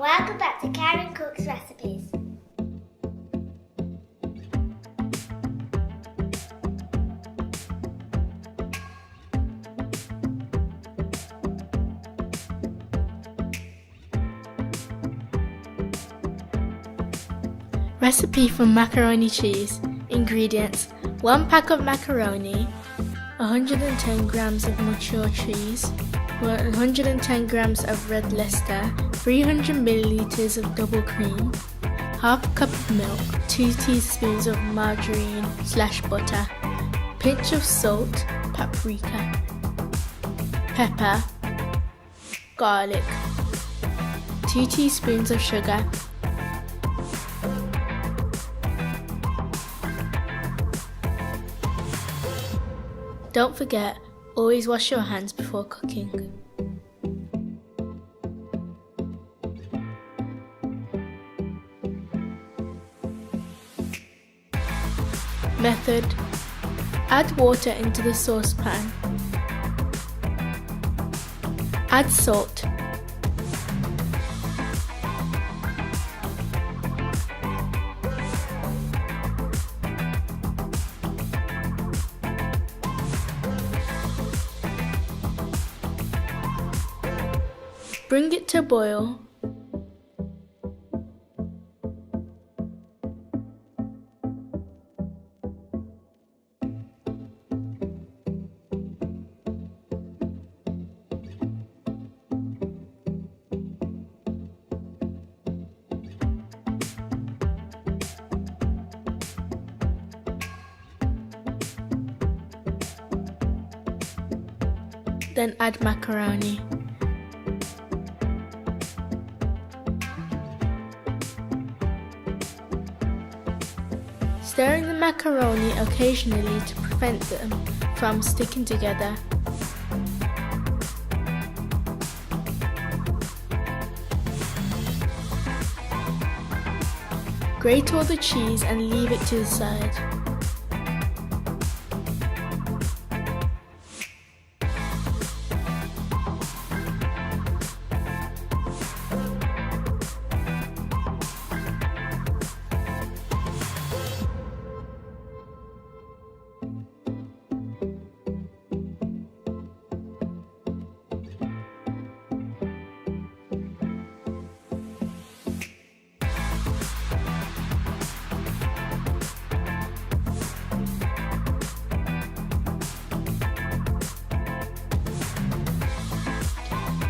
Welcome back to Karen Cook's Recipes. Recipe for macaroni cheese. Ingredients: 1 pack of macaroni, 110 grams of mature cheese, 110 grams of red Leicester, 300 milliliters of double cream, half a cup of milk, 2 teaspoons of margarine/butter, pinch of salt, paprika, pepper, garlic, 2 teaspoons of sugar. Don't forget, always wash your hands before cooking. Method: add water into the saucepan. Add salt. Bring it to boil. Then add macaroni. Stirring the macaroni occasionally to prevent them from sticking together. Grate all the cheese and leave it to the side.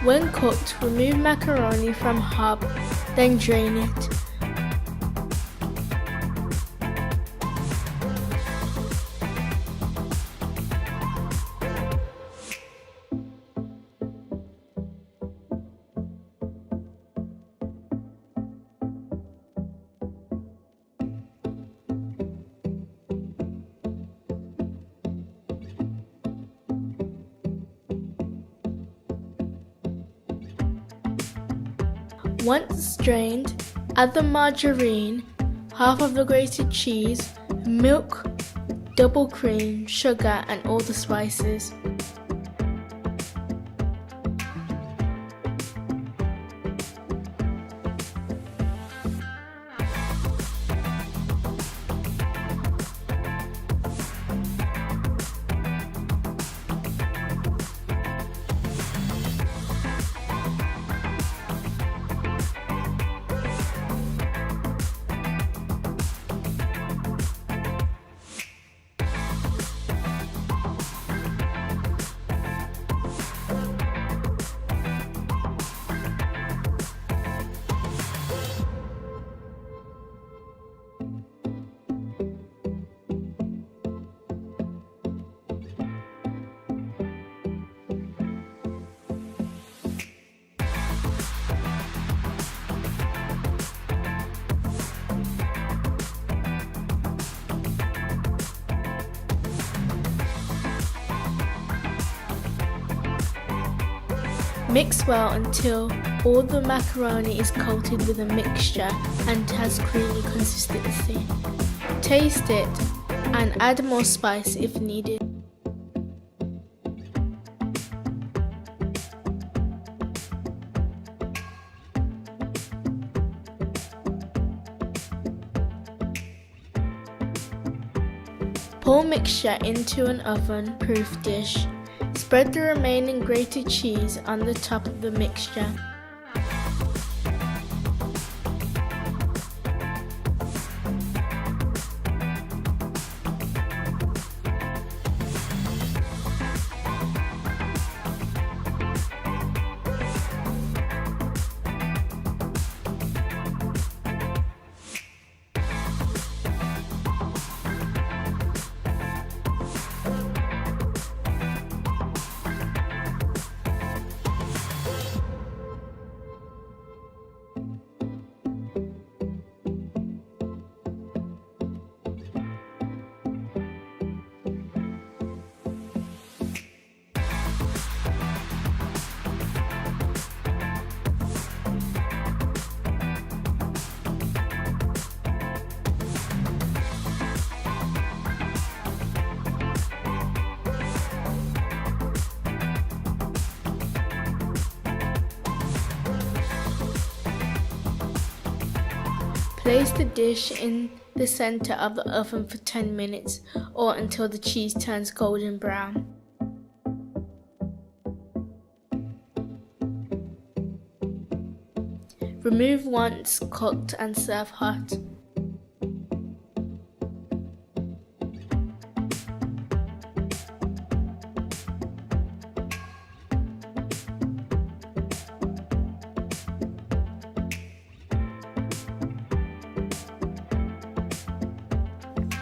When cooked, remove macaroni from hob, then drain it. Once drained, add the margarine, half of the grated cheese, milk, double cream, sugar and all the spices. Mix well until all the macaroni is coated with a mixture and has creamy consistency. Taste it and add more spice if needed. Pour mixture into an oven-proof dish. Spread the remaining grated cheese on the top of the mixture. Place the dish in the center of the oven for 10 minutes or until the cheese turns golden brown. Remove once cooked and serve hot.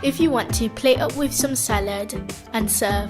If you want to, plate up with some salad and serve.